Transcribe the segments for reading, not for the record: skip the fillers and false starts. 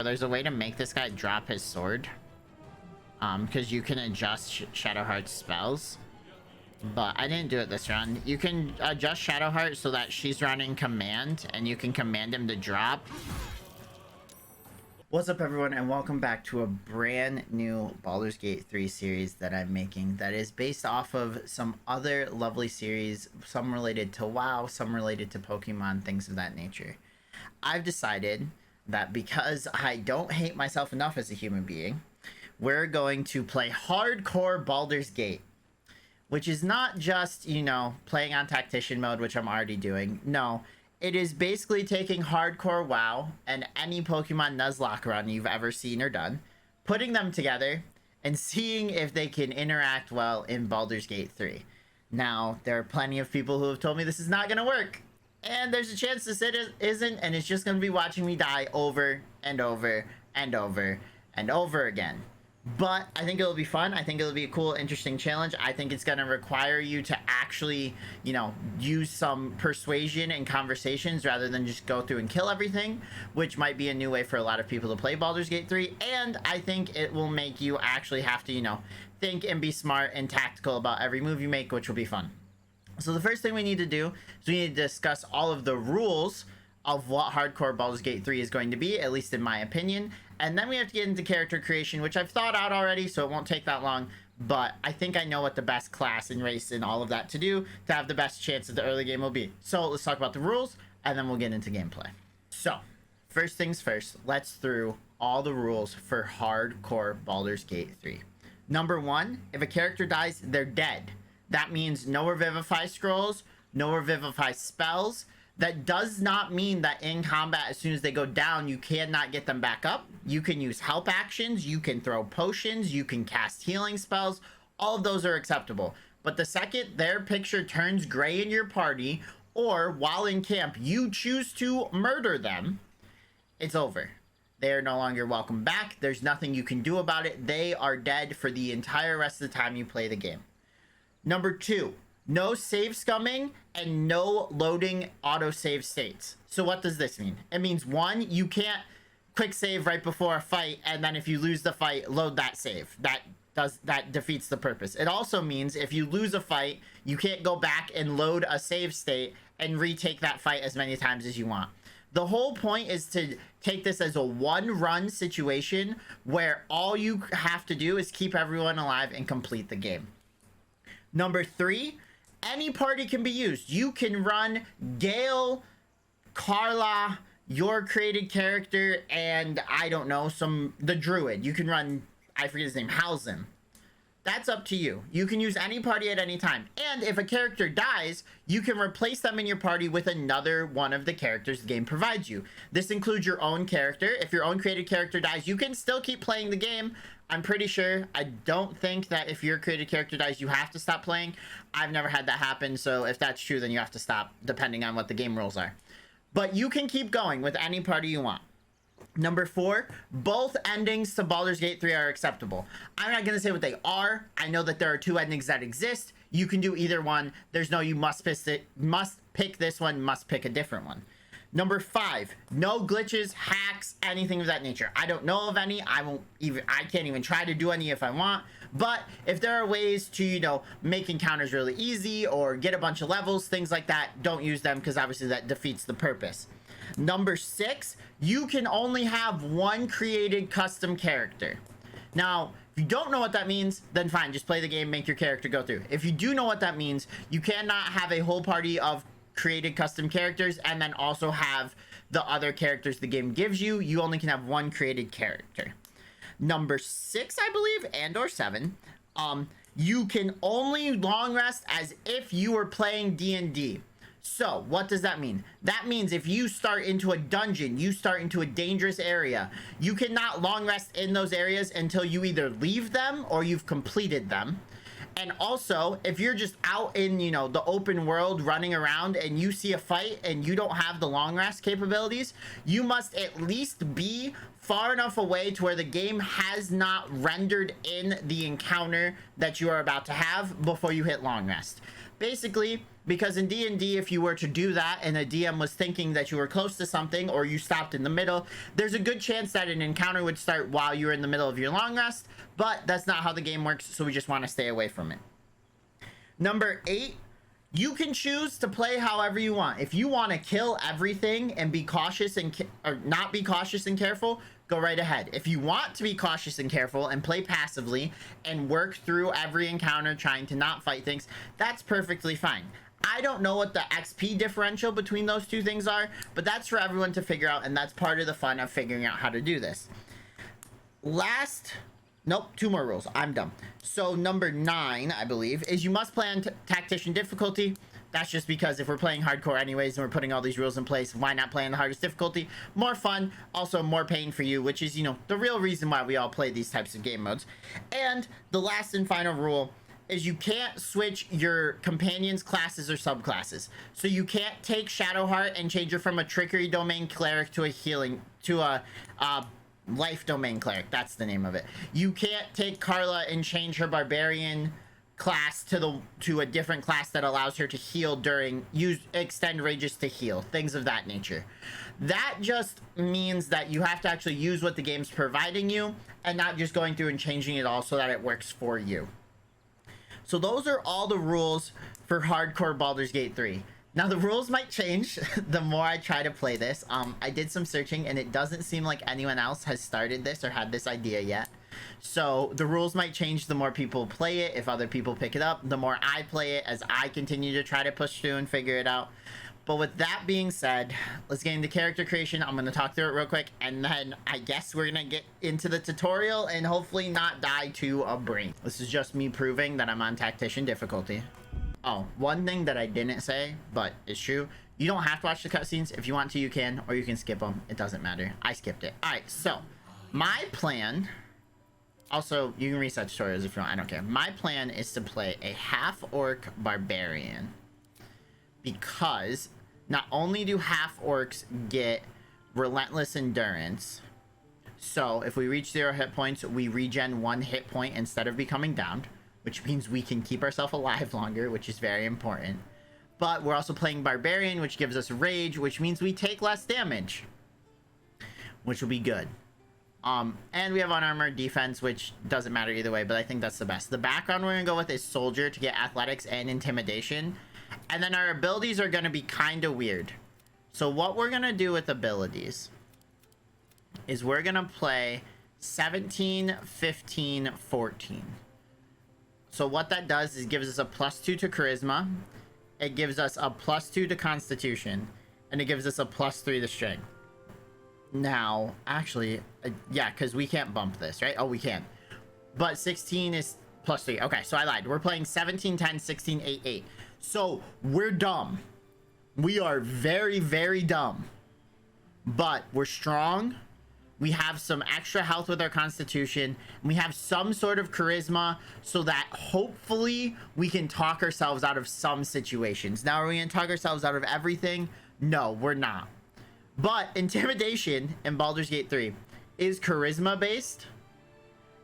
There's a way to make this guy drop his sword. Because you can adjust Shadowheart's spells. But I didn't do it this round. You can adjust Shadowheart so that she's running command, and you can command him to drop. What's up, everyone, and welcome back to a brand new Baldur's Gate 3 series that I'm making that is based off of some other lovely series, some related to WoW, some related to Pokemon, things of that nature. I've decided that because I don't hate myself enough as a human being, we're going to play hardcore Baldur's Gate, which is not just, you know, playing on tactician mode, which I'm already doing. No, it is basically taking hardcore WoW and any Pokemon Nuzlocks run you've ever seen or done, putting them together, and seeing if they can interact well in Baldur's Gate 3. Now, there are plenty of people who have told me this is not going to work, and there's a chance this isn't, and it's just going to be watching me die over and over and over and over again. But I think it'll be fun. I think it'll be a cool, interesting challenge. I think it's going to require you to actually, you know, use some persuasion and conversations rather than just go through and kill everything, which might be a new way for a lot of people to play Baldur's Gate 3. And I think it will make you actually have to, you know, think and be smart and tactical about every move you make, which will be fun. So the first thing we need to do is we need to discuss all of the rules of what hardcore Baldur's Gate 3 is going to be, at least in my opinion. And then we have to get into character creation, which I've thought out already, so it won't take that long. But I think I know what the best class and race and all of that to do to have the best chance at the early game will be. So let's talk about the rules, and then we'll get into gameplay. So, first things first, let's through all the rules for hardcore Baldur's Gate 3. Number 1, if a character dies, they're dead. That means no Revivify scrolls, no Revivify spells. That does not mean that in combat, as soon as they go down, you cannot get them back up. You can use help actions, you can throw potions, you can cast healing spells. All of those are acceptable. But the second their picture turns gray in your party, or while in camp, you choose to murder them, it's over. They are no longer welcome back. There's nothing you can do about it. They are dead for the entire rest of the time you play the game. Number 2. No save scumming and no loading autosave states. So what does this mean? It means 1, you can't quick save right before a fight, and then if you lose the fight, load that save. That defeats the purpose. It also means if you lose a fight, you can't go back and load a save state and retake that fight as many times as you want. The whole point is to take this as a one-run situation where all you have to do is keep everyone alive and complete the game. Number 3, any party can be used. You can run Gale, Carla, your created character, and I don't know, the druid. You can run, I forget his name, Halzim. That's up to you. You can use any party at any time. And if a character dies, you can replace them in your party with another one of the characters the game provides you. This includes your own character. If your own created character dies, you can still keep playing the game. I'm pretty sure. I don't think that if your created character dies, you have to stop playing. I've never had that happen, so if that's true, then you have to stop, depending on what the game rules are. But you can keep going with any party you want. Number 4, both endings to Baldur's Gate 3 are acceptable. I'm not going to say what they are. I know that there are 2 endings that exist. You can do either one. There's no you must pick this one, must pick a different one. Number 5, no glitches, hacks, anything of that nature. I don't know of any. I can't even try to do any if I want. But if there are ways to, you know, make encounters really easy or get a bunch of levels, things like that, don't use them because obviously that defeats the purpose. Number 6, you can only have one created custom character. Now, if you don't know what that means, then fine, just play the game, make your character go through. If you do know what that means, you cannot have a whole party of created custom characters and then also have the other characters the game gives you. You only can have one created character. Number 6, I believe, and or 7, you can only long rest as if you were playing D&D. So what does that mean? That means if you start into a dungeon, you start into a dangerous area, you cannot long rest in those areas until you either leave them or you've completed them. And also, if you're just out in, you know, the open world running around and you see a fight and you don't have the long rest capabilities, you must at least be far enough away to where the game has not rendered in the encounter that you are about to have before you hit long rest. Basically, because in D&D, if you were to do that and a DM was thinking that you were close to something or you stopped in the middle, there's a good chance that an encounter would start while you were in the middle of your long rest, but that's not how the game works, so we just want to stay away from it. Number 8, you can choose to play however you want. If you want to kill everything and be cautious or not be cautious and careful, go right ahead. If you want to be cautious and careful and play passively and work through every encounter trying to not fight things, that's perfectly fine. I don't know what the XP differential between those two things are, but that's for everyone to figure out, and that's part of the fun of figuring out how to do this. Nope, 2 more rules. I'm dumb. So number 9, I believe, is you must play on tactician difficulty. That's just because if we're playing hardcore anyways and we're putting all these rules in place, why not play on the hardest difficulty? More fun, also more pain for you, which is, you know, the real reason why we all play these types of game modes. And the last and final rule is you can't switch your companions' classes or subclasses. So you can't take Shadowheart and change her from a trickery domain cleric to a life domain cleric. That's the name of it. You can't take Carla and change her barbarian class to a different class that allows her to heal extend rages to heal, things of that nature. That just means that you have to actually use what the game's providing you and not just going through and changing it all so that it works for you. So those are all the rules for hardcore Baldur's Gate 3. Now, the rules might change the more I try to play this. I did some searching, and it doesn't seem like anyone else has started this or had this idea yet. So the rules might change the more people play it. If other people pick it up, the more I play it as I continue to try to push through and figure it out. But with that being said, let's get into character creation. I'm going to talk through it real quick, and then I guess we're going to get into the tutorial and hopefully not die to a brain. This is just me proving that I'm on tactician difficulty. Oh, one thing that I didn't say, but it's true. You don't have to watch the cutscenes. If you want to, you can, or you can skip them. It doesn't matter. I skipped it. All right, so my plan... Also, you can reset tutorials if you want. I don't care. My plan is to play a half-orc barbarian. Because not only do half-orcs get relentless endurance, so if we reach 0 hit points, we regen 1 hit point instead of becoming downed, which means we can keep ourselves alive longer, which is very important. But we're also playing barbarian, which gives us rage, which means we take less damage, which will be good. And we have unarmored defense, which doesn't matter either way, but I think that's the best. The background we're gonna go with is soldier to get athletics and intimidation, and then our abilities are gonna be kind of weird. So what we're gonna do with abilities is we're gonna play 17, 15, 14. So what that does is gives us a +2 to charisma, it gives us a +2 to constitution, and it gives us a +3 to strength. Now, actually, yeah, because we can't bump this, right? Oh, we can. But 16 is +3. Okay, so I lied. We're playing 17, 10, 16, 8, 8. So we're dumb. We are very, very dumb. But we're strong. We have some extra health with our constitution. We have some sort of charisma so that hopefully we can talk ourselves out of some situations. Now, are we going to talk ourselves out of everything? No, we're not. But intimidation in Baldur's Gate 3 is charisma based.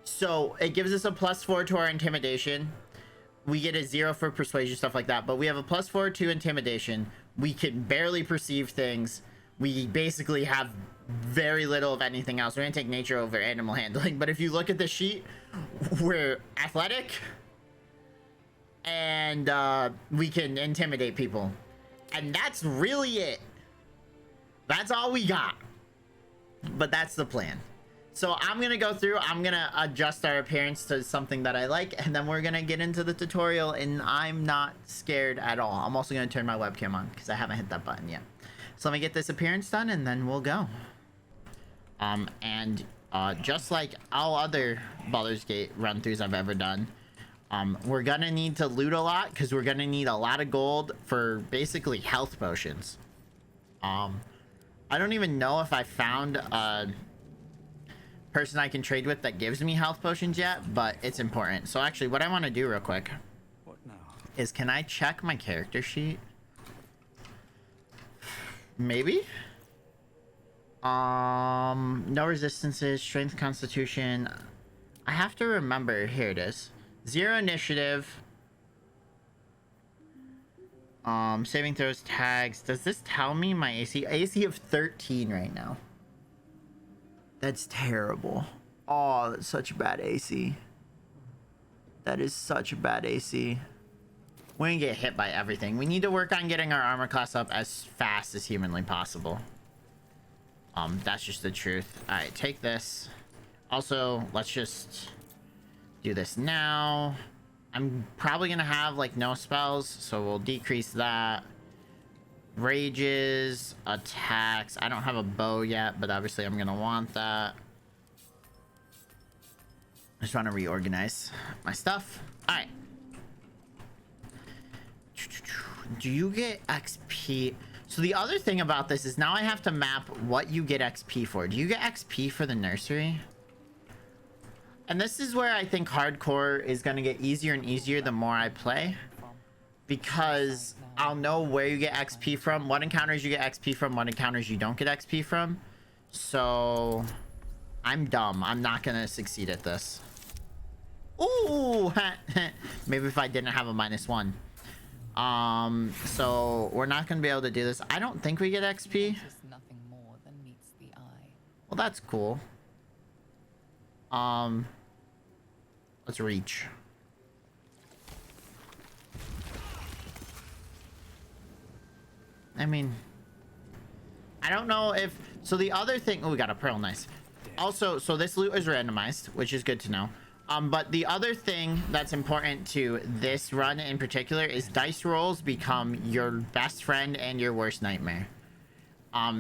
So it gives us a +4 to our intimidation. We get a 0 for persuasion, stuff like that. But we have a +4 to intimidation. We can barely perceive things. We basically have very little of anything else. We're going to take nature over animal handling. But if you look at the sheet, we're athletic. And we can intimidate people. And that's really it. That's all we got. But that's the plan. So I'm going to go through. I'm going to adjust our appearance to something that I like. And then we're going to get into the tutorial. And I'm not scared at all. I'm also going to turn my webcam on because I haven't hit that button yet. So let me get this appearance done and then we'll go. Just like all other Baldur's Gate run-throughs I've ever done, we're going to need to loot a lot because we're going to need a lot of gold for basically health potions. I don't even know if I found a person I can trade with that gives me health potions yet, but it's important. So actually, what I want to do real quick is, can I check my character sheet? Maybe? No resistances, strength, constitution. I have to remember, here it is. 0 initiative. Saving throws, tags. Does this tell me my AC? AC of 13 right now. That's terrible. Oh, that's such a bad AC. That is such a bad AC. We're gonna get hit by everything. We need to work on getting our armor class up as fast as humanly possible. That's just the truth. All right, take this. Also, let's just do this now. I'm probably gonna have like no spells, so we'll decrease that. Rages, attacks. I don't have a bow yet, but obviously I'm gonna want that. I just want to reorganize my stuff. All right. Do you get XP? So the other thing about this is now I have to map what you get XP for. Do you get XP for the nursery? And this is where I think hardcore is going to get easier and easier the more I play. Because I'll know where you get XP from, what encounters you get XP from, what encounters you don't get XP from. So I'm dumb. I'm not going to succeed at this. Ooh! Maybe if I didn't have a -1. So we're not going to be able to do this. I don't think we get XP. Nothing more than meets the eye. Well, that's cool. Let's reach. I mean, I don't know if... So the other thing... Oh, we got a pearl. Nice. Also, so this loot is randomized, which is good to know. But the other thing that's important to this run in particular is dice rolls become your best friend and your worst nightmare.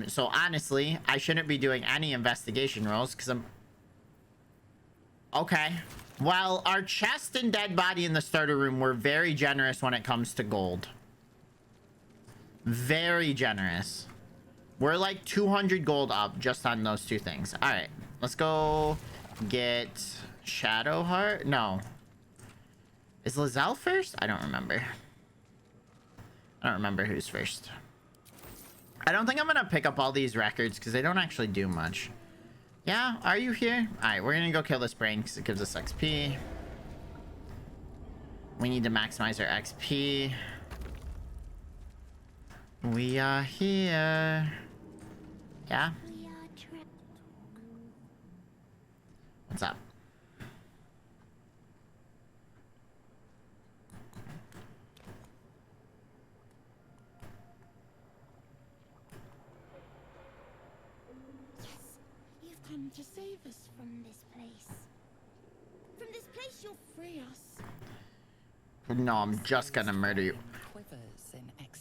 So honestly, I shouldn't be doing any investigation rolls because I'm... Okay. Well, our chest and dead body in the starter room were very generous when it comes to gold. Very generous. We're like 200 gold up just on those two things. All right, let's go get Shadow Heart. No. Is Lizelle first? I don't remember. I don't remember who's first. I don't think I'm gonna pick up all these records because they don't actually do much. Yeah, are you here? All right, we're gonna go kill this brain because it gives us XP. We need to maximize our XP. We are here. Yeah? What's up? Come to save us from this place. From this place you'll free us. No, I'm just gonna murder you.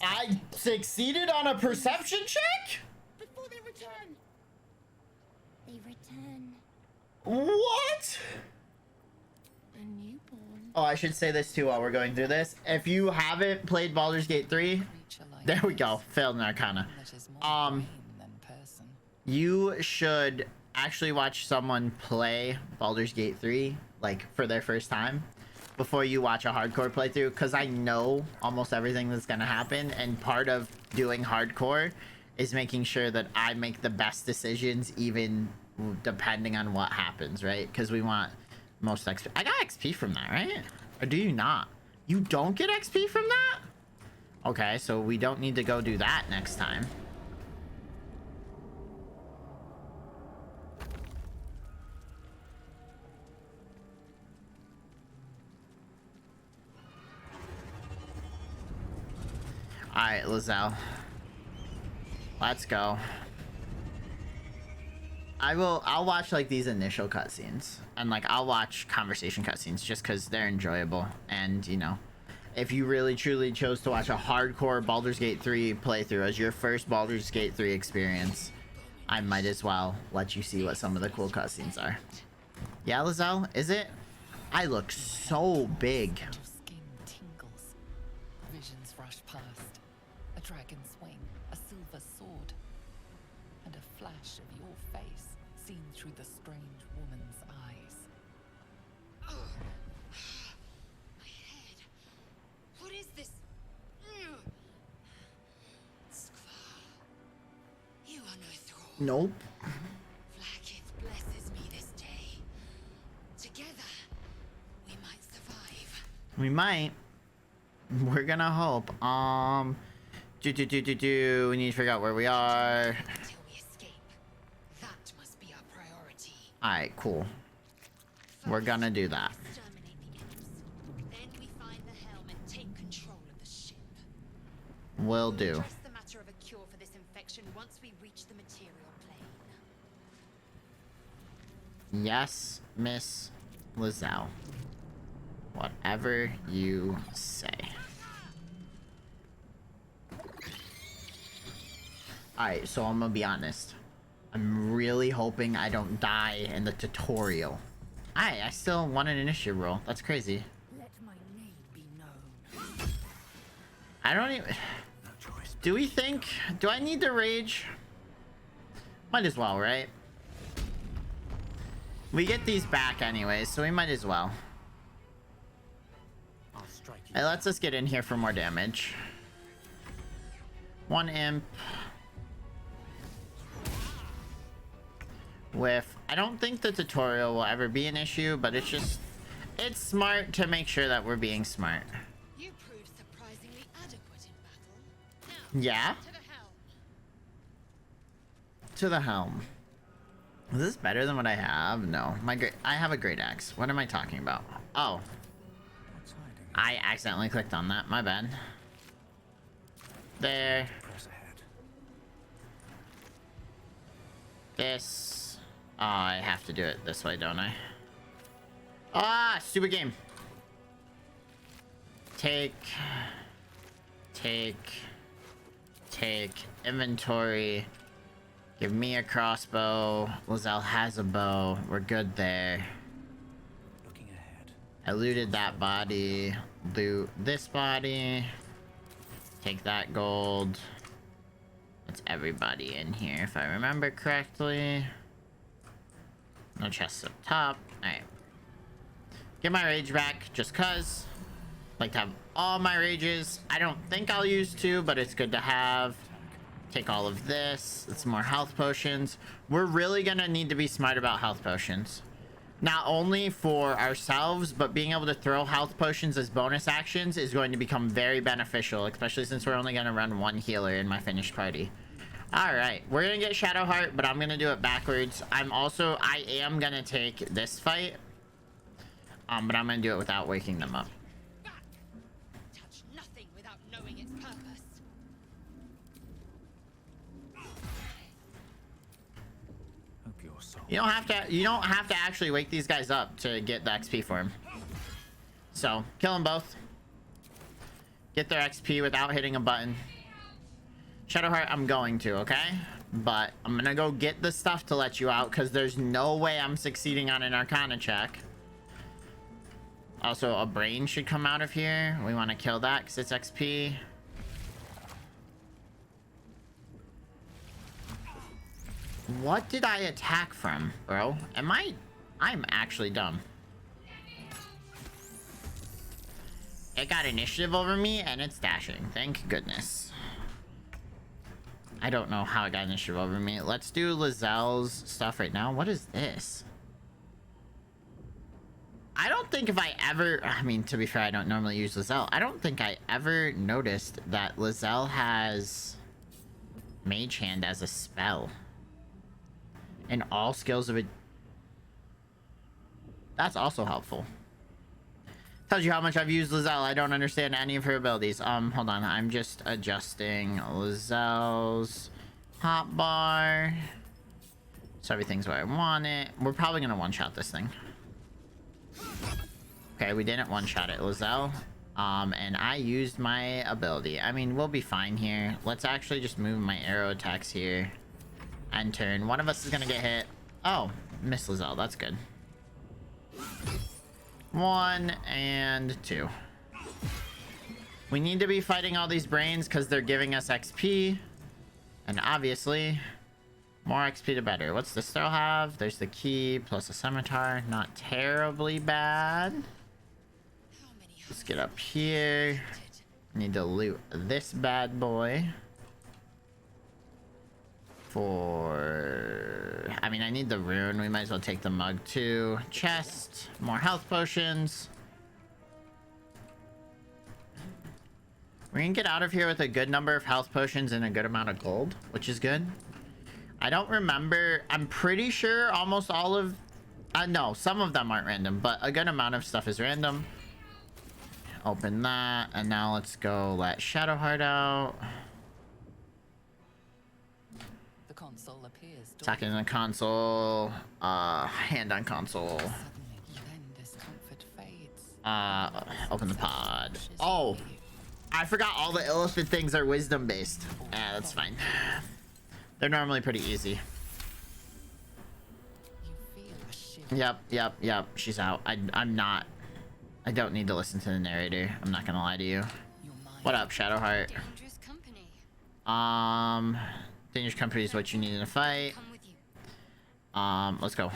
I succeeded on a perception check? Before they return. They return. What? A newborn. Oh, I should say this too while we're going through this. If you haven't played Baldur's Gate 3, there we go. Failed an Arcana. You should actually watch someone play Baldur's Gate 3 like for their first time before you watch a hardcore playthrough, because I know almost everything that's gonna happen, and part of doing hardcore is making sure that I make the best decisions even depending on what happens, right? Because we want most XP. I got XP from that, right? Or do you not? You don't get XP from that? Okay, so we don't need to go do that next time. Alright, Lizelle. Let's go. I'll watch like these initial cutscenes. And like I'll watch conversation cutscenes just because they're enjoyable. And you know, if you really truly chose to watch a hardcore Baldur's Gate 3 playthrough as your first Baldur's Gate 3 experience, I might as well let you see what some of the cool cutscenes are. Yeah, Lizelle, is it? I look so big. Dragon swing, a silver sword, and a flash of your face seen through the strange woman's eyes. Oh. My head. What is this? Skvar. You are no thrall. Nope. Vlaakith blesses me this day. Together, we might survive. We might. We're gonna hope. We need to figure out where we are. Until we escape. That must be our priority. Alright, cool. We're gonna do that. Exterminate the imps. Then we find the helm and take control of the ship. Will We'll do. address the matter of a cure for this infection once we reach the material plane. Yes, Miss Lizelle. Whatever you say. Alright, so I'm gonna be honest. I'm really hoping I don't die in the tutorial. I still won an initiative roll. That's crazy. Let my name be known. I don't even... Do we think... Do I need to rage? Might as well, right? We get these back anyways, so we might as well. It lets us get in here for more damage. One imp. With... I don't think the tutorial will ever be an issue, but it's just... It's smart to make sure that we're being smart. You proved surprisingly adequate in battle. Now, Yeah? to the helm. To the helm. Is this better than what I have? No. I have a great axe. What am I talking about? Oh. I accidentally clicked on that. My bad. There. This. Oh, I have to do it this way, don't I? Ah, stupid game. Take. Inventory. Give me a crossbow. Lizelle has a bow. We're good there. Looking ahead. I looted that body. Loot this body. Take that gold. That's everybody in here, if I remember correctly. No chests up top. Alright. Get my rage back, just cuz. Like to have all my rages. I don't think I'll use 2, but it's good to have. Take all of this. It's more health potions. We're really gonna need to be smart about health potions. Not only for ourselves, but being able to throw health potions as bonus actions is going to become very beneficial, especially since we're only gonna run 1 healer in my finished party. Alright, we're gonna get Shadowheart, but I'm gonna do it backwards. I am gonna take this fight. But I'm gonna do it without waking them up. Back! Touch nothing without knowing its purpose. Hope your soul. You don't have to actually wake these guys up to get the XP for them. So, kill them both. Get their XP without hitting a button. Shadowheart, I'm going to, okay? But I'm gonna go get the stuff to let you out, because there's no way I'm succeeding on an Arcana check. Also, a brain should come out of here. We want to kill that, because it's XP. What did I attack from, bro? I'm actually dumb. It got initiative over me, and it's dashing. Thank goodness. I don't know how it got initiative over me. Let's do Lizelle's stuff right now. What is this? I don't think if I ever... I mean, to be fair, I don't normally use Lizelle. I don't think I ever noticed that Lizelle has Mage Hand as a spell. And all skills of it. That's also helpful. Tells you how much I've used Lizelle. I don't understand any of her abilities. Hold on. I'm just adjusting Lizelle's hotbar. So everything's where I want it. We're probably gonna one-shot this thing. Okay, we didn't one-shot it, Lizelle. And I used my ability. I mean, we'll be fine here. Let's actually just move my arrow attacks here. And turn. One of us is gonna get hit. Oh, Miss Lizelle. That's good. 1 and 2. We need to be fighting all these brains because they're giving us XP. And obviously, more XP the better. What's this throw have? There's the key plus a scimitar. Not terribly bad. Let's get up here. Need to loot this bad boy. I mean, I need the rune. We might as well take the mug too. Chest. More health potions. We're gonna get out of here with a good number of health potions and a good amount of gold, which is good. I don't remember. I'm pretty sure almost all of... no, some of them aren't random, but a good amount of stuff is random. Open that, and now let's go let Shadowheart out. The console appears. Attacking the console. Hand on console. Suddenly, then discomfort fades. Open the pod. Oh! I forgot all the Illithid things are wisdom based. Yeah, that's fine. They're normally pretty easy. You feel a shiver. Yep. She's out. I'm not. I don't need to listen to the narrator. I'm not gonna lie to you. Your mind What up, Shadowheart? Dangerous company. Dangerous company is what you need in a fight. Come with you. Let's go.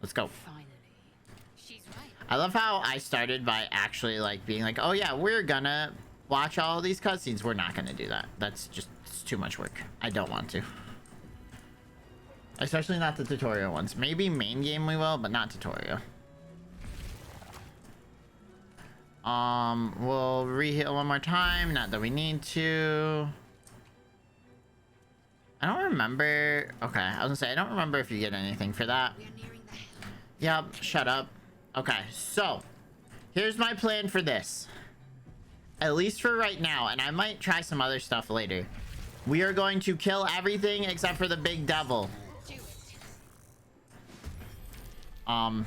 Let's go. Finally. She's right. I love how I started by actually like being like, oh yeah, we're gonna watch all these cutscenes. We're not gonna do that. That's just, it's too much work. I don't want to. Especially not the tutorial ones. Maybe main game we will, but not tutorial. We'll re-heal one more time. Not that we need to. I don't remember. Okay, I was gonna say, I don't remember if you get anything for that. We're nearing the helm. Yep, shut up. Okay, so here's my plan for this. At least for right now, and I might try some other stuff later. We are going to kill everything except for the big devil. Do it.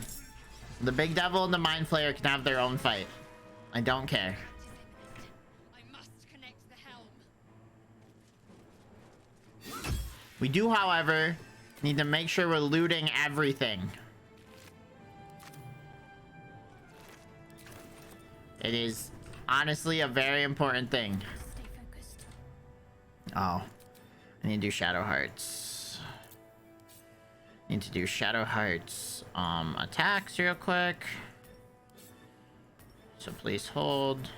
The big devil and the mind flayer can have their own fight. I don't care. I must connect the helm. We do, however, need to make sure we're looting everything. It is honestly a very important thing. Stay focused. Oh, I need to do Shadow Hearts. Need to do Shadow Hearts attacks real quick. So please hold.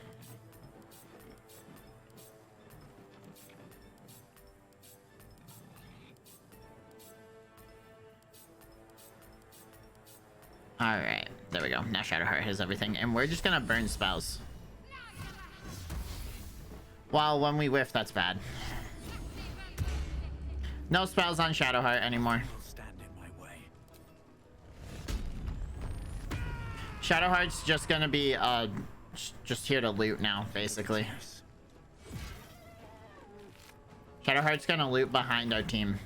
Alright, there we go. Now Shadowheart has everything, and we're just gonna burn spells. Well, when we whiff, that's bad. No spells on Shadowheart anymore. Will stand in my way. Shadowheart's just gonna be just here to loot now, basically. Yes. Shadowheart's gonna loot behind our team.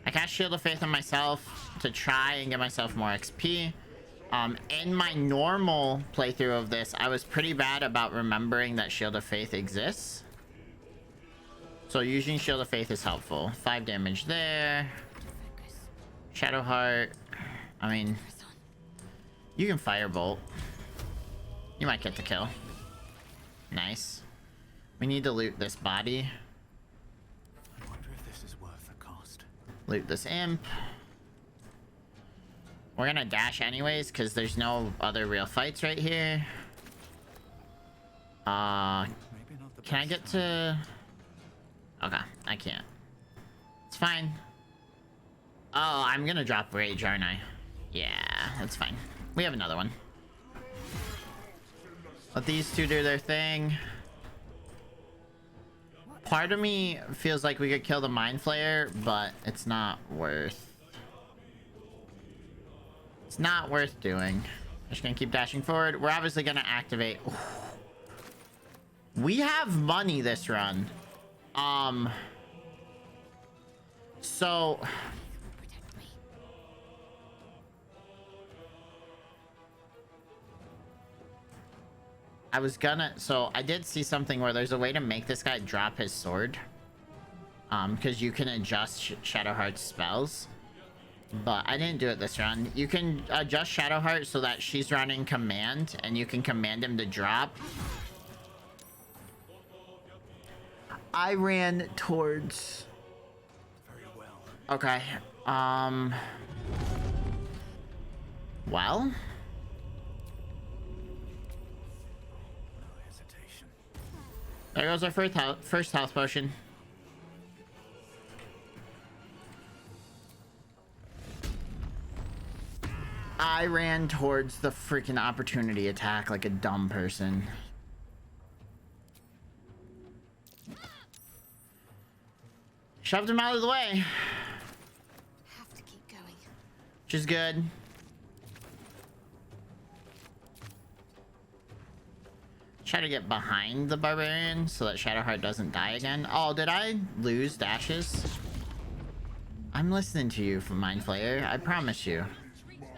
I cast Shield of Faith on myself to try and get myself more XP. In my normal playthrough of this, I was pretty bad about remembering that Shield of Faith exists. So using Shield of Faith is helpful. 5 damage there. Shadowheart. I mean, you can Firebolt. You might get the kill. Nice. We need to loot this body. I wonder if this is worth the cost. Loot this imp. We're gonna dash anyways, because there's no other real fights right here. Maybe not the Can I best get time. to... Okay, I can't. It's fine. Oh, I'm gonna drop Rage, aren't I? Yeah, that's fine. We have another one. Let these two do their thing. Part of me feels like we could kill the Mind Flayer, but it's not worth... It's not worth doing. Just gonna keep dashing forward. We're obviously gonna activate... Ooh. We have money this run. So... Protect me. I was gonna... So, I did see something where there's a way to make this guy drop his sword. Because you can adjust Shadowheart's spells. But I didn't do it this run. You can adjust Shadowheart so that she's running command, and you can command him to drop. I ran towards... Very well. Okay. Well... No hesitation. There goes our first health potion. I ran towards the freaking opportunity attack like a dumb person. Shoved him out of the way. Have to keep going. Which is good. Try to get behind the barbarian so that Shadowheart doesn't die again. Oh, did I lose dashes? I'm listening to you, Mind Flayer. I promise you. Reach the helm.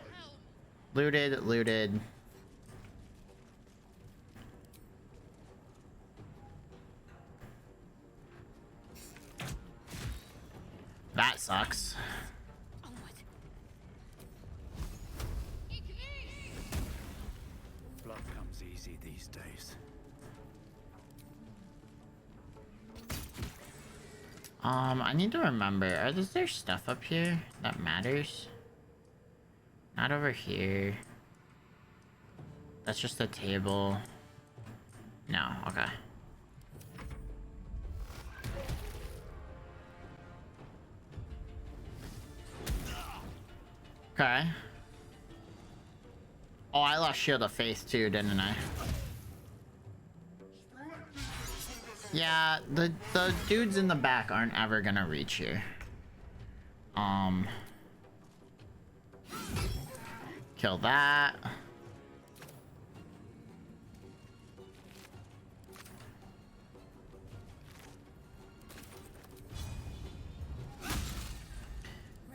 Looted, looted. That sucks. Onward. Blood comes easy these days. I need to remember, is there stuff up here that matters? Not over here. That's just a table. No, okay. Okay. Oh, I lost Shield of Faith too, didn't I? Yeah, the dudes in the back aren't ever gonna reach here. Kill that.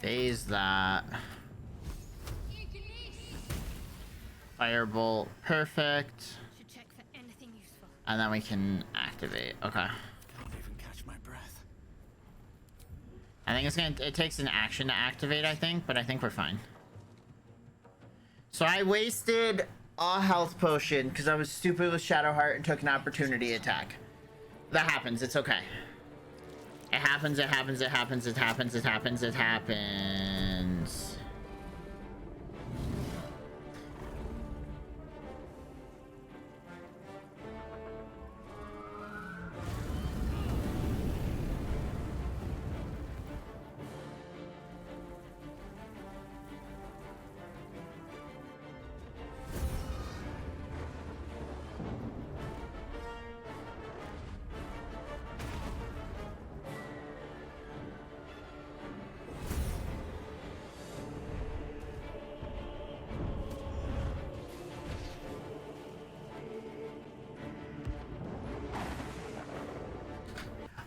Phase that. Firebolt, perfect. Should check for anything useful. And then we can activate. Okay. Can't even catch my breath. I think it takes an action to activate, I think, but I think we're fine. So I wasted a health potion because I was stupid with Shadowheart and took an opportunity attack. That happens, it's okay. It happens, it happens, it happens, it happens, it happens, it happens.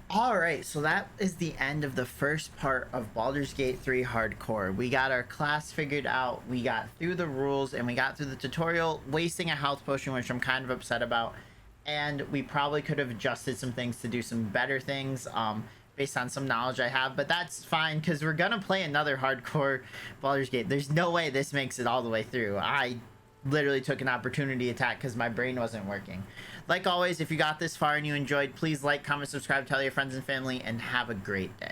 Alright, so that is the end of the first part of Baldur's Gate 3 Hardcore. We got our class figured out, we got through the rules, and we got through the tutorial, wasting a health potion, which I'm kind of upset about. And we probably could have adjusted some things to do some better things, based on some knowledge I have. But that's fine, because we're gonna play another Hardcore Baldur's Gate. There's no way this makes it all the way through. I literally took an opportunity attack because my brain wasn't working. Like always, if you got this far and you enjoyed, please like, comment, subscribe, tell your friends and family, and have a great day.